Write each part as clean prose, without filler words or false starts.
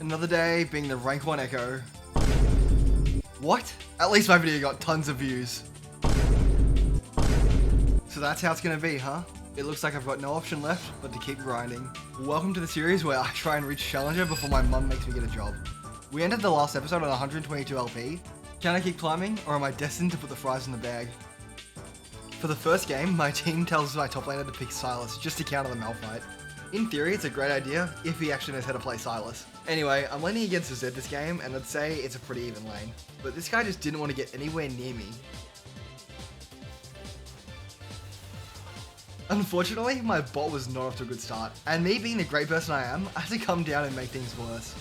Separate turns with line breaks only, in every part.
Another day being the rank 1 Ekko. What? At least my video got tons of views. So that's how it's gonna be, huh? It looks like I've got no option left but to keep grinding. Welcome to the series where I try and reach Challenger before my mum makes me get a job. We ended the last episode on 122 LP. Can I keep climbing, or am I destined to put the fries in the bag? For the first game, my team tells my top laner to pick Silas just to counter the Malphite. In theory, it's a great idea if he actually knows how to play Silas. Anyway, I'm laning against Zed this game, and I'd say it's a pretty even lane. But this guy just didn't want to get anywhere near me. Unfortunately, my bot was not off to a good start, and me being the great person I am, I had to come down and make things worse.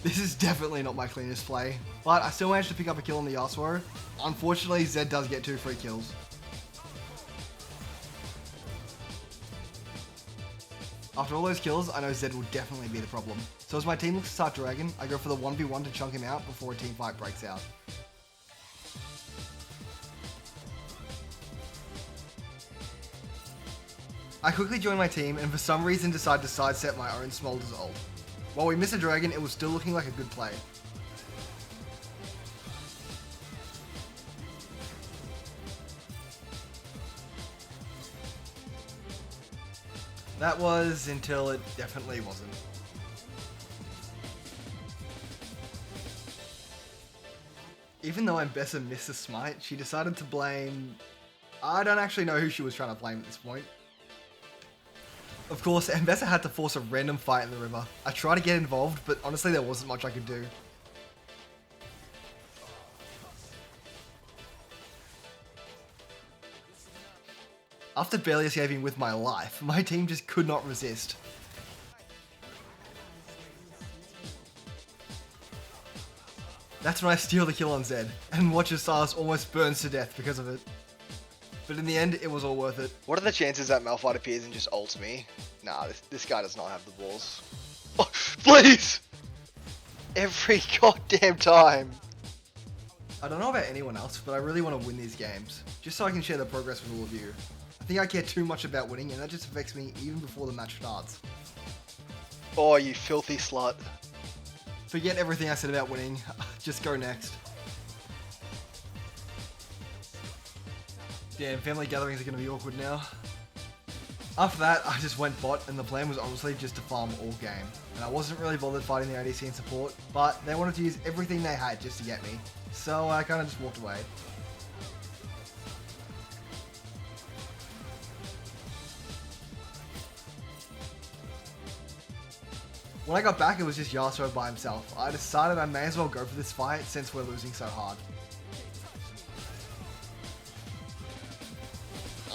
This is definitely not my cleanest play, but I still managed to pick up a kill on the Yasuo. Unfortunately, Zed does get 2 free kills. After all those kills, I know Zed will definitely be the problem. So as my team looks to start Dragon, I go for the 1v1 to chunk him out before a team fight breaks out. I quickly join my team and for some reason decide to sidestep my own Smolder's ult. While we miss a dragon, it was still looking like a good play. That was until it definitely wasn't. Even though Mbessa missed a smite, she decided to blame... I don't actually know who she was trying to blame at this point. Of course, Mbessa had to force a random fight in the river. I tried to get involved, but honestly there wasn't much I could do. After barely escaping with my life, my team just could not resist. That's when I steal the kill on Zed, and watch as Silas almost burns to death because of it. But in the end, it was all worth it.
What are the chances that Malphite appears and just ults me? Nah, this guy does not have the balls. Oh, please! Every goddamn time.
I don't know about anyone else, but I really want to win these games, just so I can share the progress with all of you. I think I care too much about winning, and that just affects me even before the match starts.
Oh, you filthy slut.
Forget everything I said about winning, just go next. Damn, family gatherings are going to be awkward now. After that, I just went bot, and the plan was honestly just to farm all game. And I wasn't really bothered fighting the ADC and support, but they wanted to use everything they had just to get me. So I kind of just walked away. When I got back, it was just Yasuo by himself. I decided I may as well go for this fight since we're losing so hard.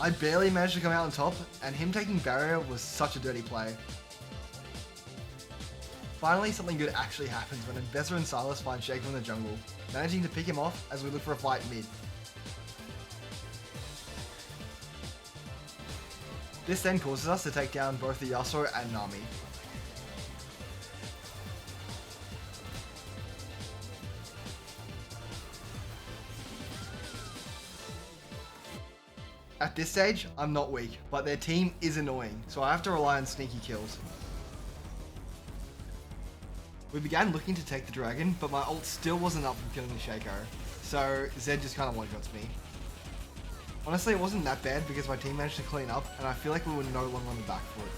I barely managed to come out on top, and him taking barrier was such a dirty play. Finally, something good actually happens when Mbessa and Silas find Shaker in the jungle, managing to pick him off as we look for a fight mid. This then causes us to take down both the Yasuo and Nami. At this stage, I'm not weak, but their team is annoying, so I have to rely on sneaky kills. We began looking to take the dragon, but my ult still wasn't up from killing the Shaco, so Zed just kind of one-shots me. Honestly, it wasn't that bad because my team managed to clean up, and I feel like we were no longer on the back foot.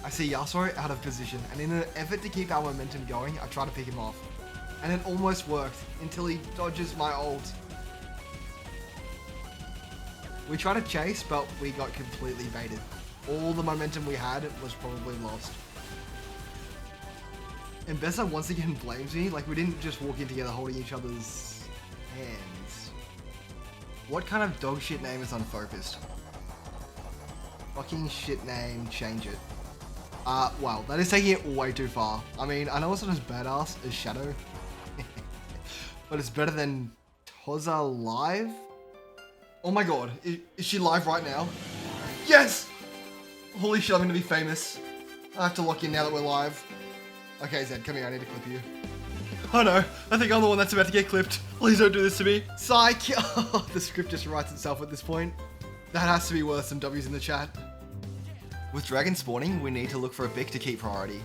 I see Yasuo out of position, and in an effort to keep our momentum going, I try to pick him off. And it almost worked, until he dodges my ult. We tried to chase, but we got completely baited. All the momentum we had was probably lost. And Mbessa once again blames me, like we didn't just walk in together holding each other's hands. What kind of dog shit name is unfocused? Fucking shit name, change it. Wow, that is taking it way too far. I mean, I know it's not as badass as Shadow, but it's better than Toza live? Oh my god, is she live right now? Yes! Holy shit, I'm gonna be famous. I have to lock in now that we're live. Okay, Zed, come here, I need to clip you. Oh no, I think I'm the one that's about to get clipped. Please don't do this to me. Psych! Oh, the script just writes itself at this point. That has to be worth some W's in the chat. With dragon spawning, we need to look for a Bic to keep priority.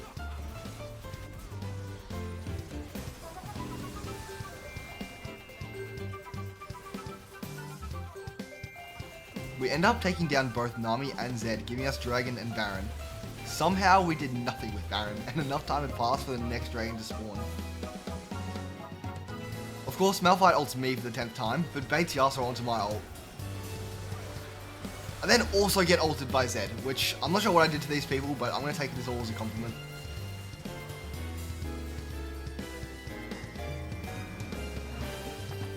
We end up taking down both Nami and Zed, giving us Dragon and Baron. Somehow we did nothing with Baron, and enough time had passed for the next Dragon to spawn. Of course, Malphite ults me for the 10th time, but baits Yasuo onto my ult. I then also get ulted by Zed, which I'm not sure what I did to these people, but I'm going to take this all as a compliment.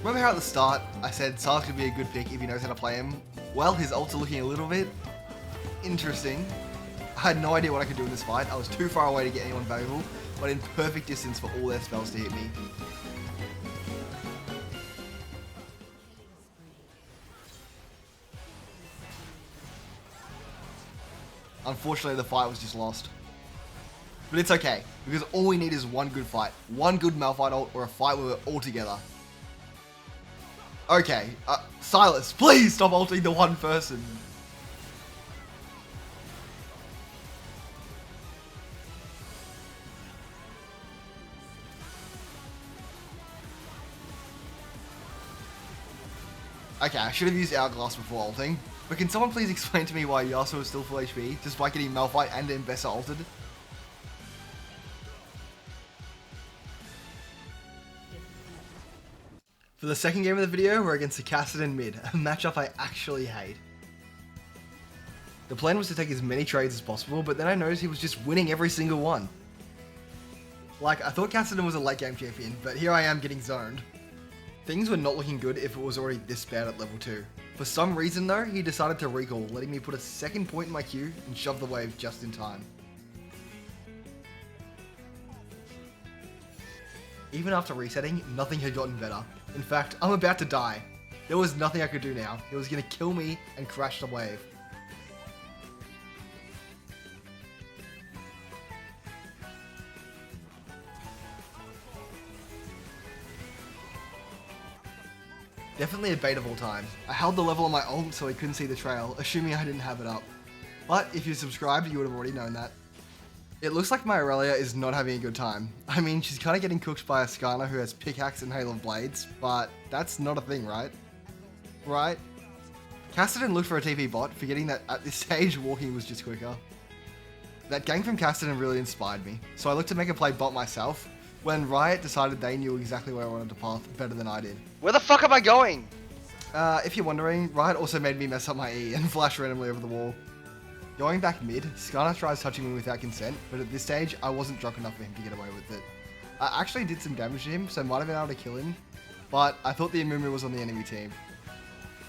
Remember how at the start I said Sylas could be a good pick if he knows how to play him? Well, his ults are looking a little bit interesting. I had no idea what I could do in this fight. I was too far away to get anyone valuable, but in perfect distance for all their spells to hit me. Unfortunately, the fight was just lost. But it's okay, because all we need is one good fight. One good Malphite ult, or a fight where we're all together. Okay, Sylas, please stop ulting the one person. Okay, I should have used Hourglass before ulting. But can someone please explain to me why Yasuo is still full HP, despite getting Malphite and Mbessa ulted? For the second game of the video, we're against the Kassadin mid, a matchup I actually hate. The plan was to take as many trades as possible, but then I noticed he was just winning every single one. Like, I thought Kassadin was a late game champion, but here I am getting zoned. Things were not looking good if it was already this bad at level 2. For some reason though, he decided to recall, letting me put a second point in my queue and shove the wave just in time. Even after resetting, nothing had gotten better. In fact, I'm about to die. There was nothing I could do now. It was going to kill me and crash the wave. Definitely a bait of all time. I held the level on my ult so I couldn't see the trail, assuming I didn't have it up. But if you subscribed, you would have already known that. It looks like my Aurelia is not having a good time. I mean, she's kind of getting cooked by a Skarner who has Pickaxe and Hail of Blades, but that's not a thing, right? Right? Kassadin looked for a TP bot, forgetting that at this stage, walking was just quicker. That gank from Kassadin really inspired me, so I looked to make a play bot myself, when Riot decided they knew exactly where I wanted to path better than I did.
Where the fuck am I going?
If you're wondering, Riot also made me mess up my E and flash randomly over the wall. Going back mid, Skarner tries touching me without consent, but at this stage, I wasn't drunk enough for him to get away with it. I actually did some damage to him, so might have been able to kill him, but I thought the Amumu was on the enemy team.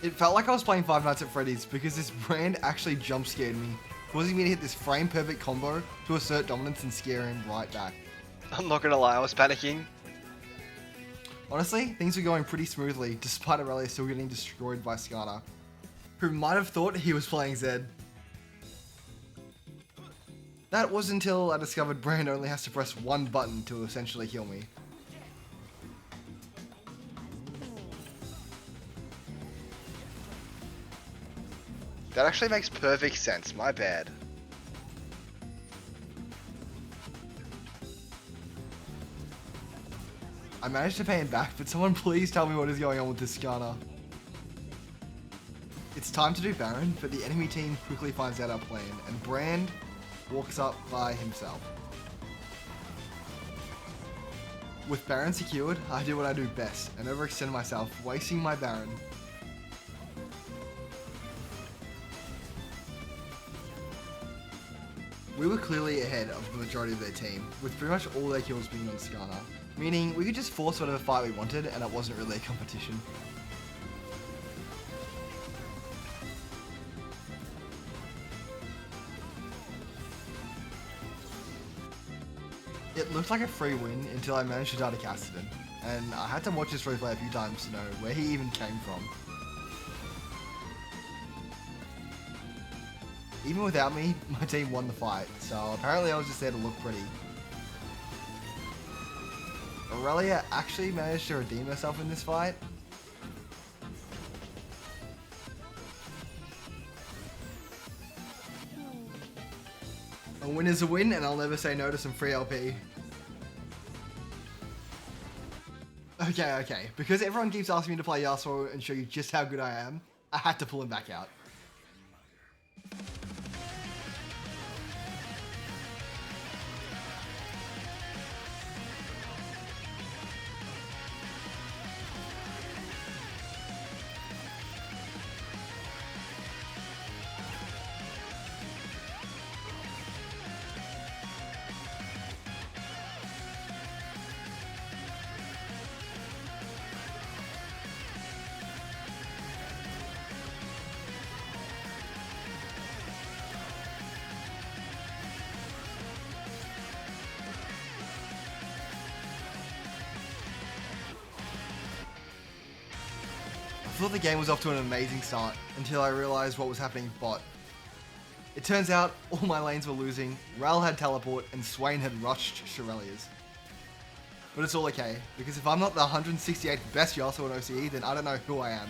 It felt like I was playing Five Nights at Freddy's because this brand actually jump scared me, causing me to hit this frame perfect combo to assert dominance and scare him right back.
I'm not gonna lie, I was panicking.
Honestly, things were going pretty smoothly, despite Aurelia still getting destroyed by Skarner, who might have thought he was playing Zed. That was until I discovered Brand only has to press one button to essentially kill me.
That actually makes perfect sense, my bad.
I managed to pay him back, but someone please tell me what is going on with this Skarner. It's time to do Baron, but the enemy team quickly finds out our plan, and Brand walks up by himself. With Baron secured, I do what I do best, and overextend myself, wasting my Baron. We were clearly ahead of the majority of their team, with pretty much all their kills being on Skarner, meaning we could just force whatever fight we wanted, and it wasn't really a competition. It looked like a free win until I managed to die to Kassadin, and I had to watch this replay a few times to know where he even came from. Even without me, my team won the fight, so apparently I was just there to look pretty. Aurelia actually managed to redeem herself in this fight. A win is a win, and I'll never say no to some free LP. Okay. Because everyone keeps asking me to play Yasuo and show you just how good I am, I had to pull him back out. I thought the game was off to an amazing start until I realized what was happening bot. It turns out all my lanes were losing, Ral had teleport, and Swain had rushed Shirelia's. But it's all okay, because if I'm not the 168th best Yasuo in OCE, then I don't know who I am.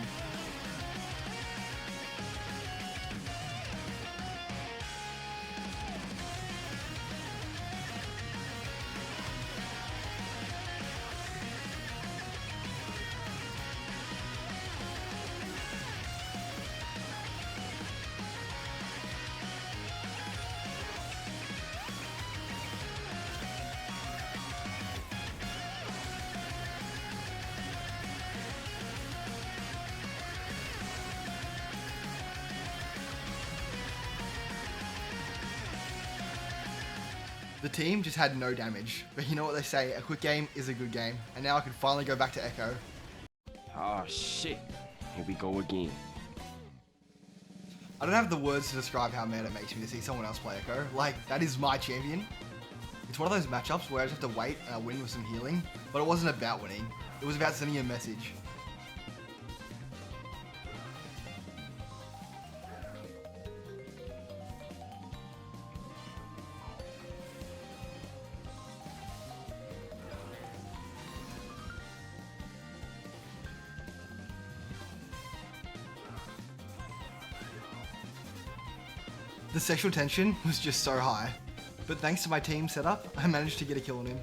The team just had no damage, but you know what they say, a quick game is a good game, and now I can finally go back to Ekko.
Oh shit, here we go again.
I don't have the words to describe how mad it makes me to see someone else play Ekko. Like, that is my champion. It's one of those matchups where I just have to wait and I win with some healing, but it wasn't about winning. It was about sending a message. The sexual tension was just so high, but thanks to my team setup, I managed to get a kill on him.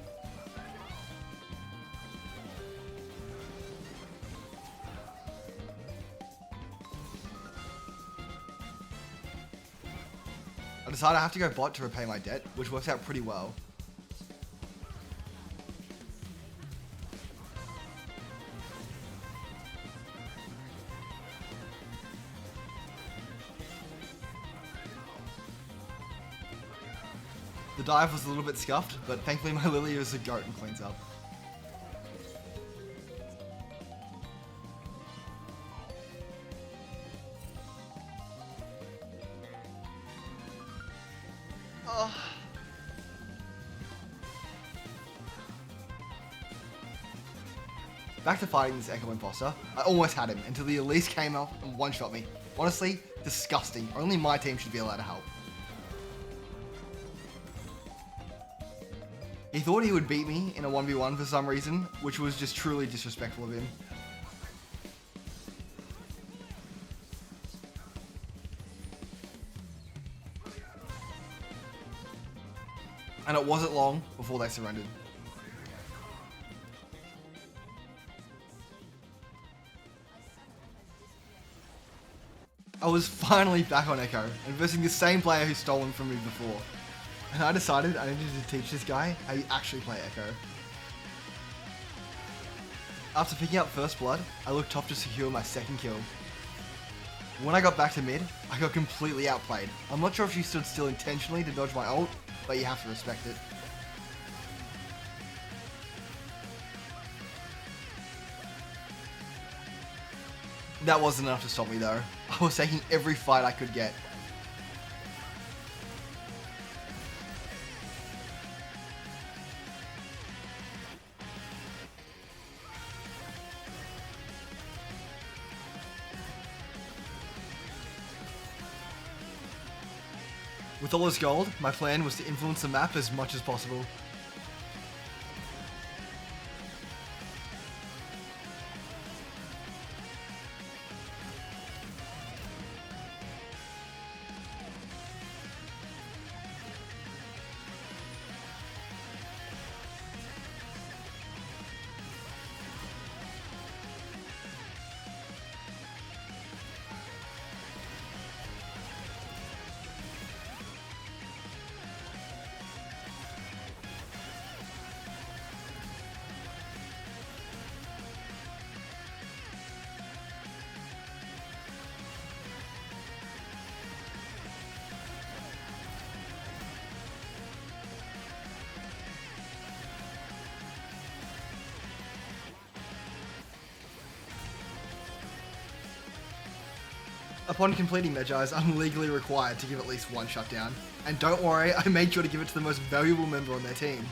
I decided I have to go bot to repay my debt, which works out pretty well. The dive was a little bit scuffed, but thankfully my Lily is a goat and cleans up. Back to fighting this Ekko imposter. I almost had him until the Elise came up and one-shot me. Honestly, disgusting. Only my team should be allowed to help. He thought he would beat me in a 1v1 for some reason, which was just truly disrespectful of him. And it wasn't long before they surrendered. I was finally back on Ekko and versing the same player who's stolen from me before. And I decided I needed to teach this guy how you actually play Ekko. After picking up first blood, I looked top to secure my second kill. When I got back to mid, I got completely outplayed. I'm not sure if she stood still intentionally to dodge my ult, but you have to respect it. That wasn't enough to stop me though. I was taking every fight I could get. With all this gold, my plan was to influence the map as much as possible. Upon completing Medjai's, I'm legally required to give at least one shutdown. And don't worry, I made sure to give it to the most valuable member on their team.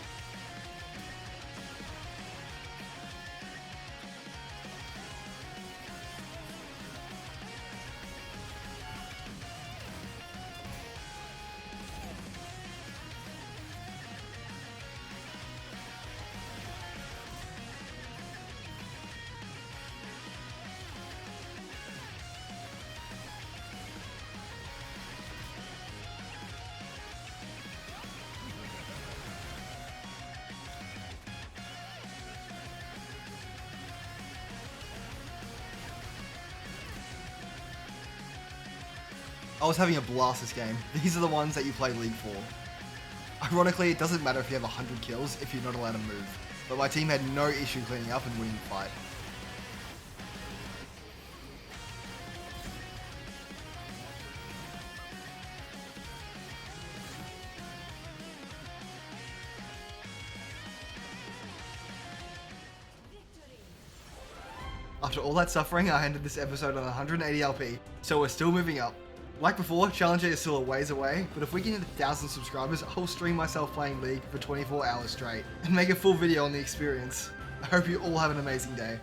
I was having a blast this game. These are the ones that you play League for. Ironically, it doesn't matter if you have 100 kills if you're not allowed to move. But my team had no issue cleaning up and winning the fight. After all that suffering, I ended this episode on 180 LP, so we're still moving up. Like before, Challenger is still a ways away, but if we can hit 1,000 subscribers, I'll stream myself playing League for 24 hours straight, and make a full video on the experience. I hope you all have an amazing day.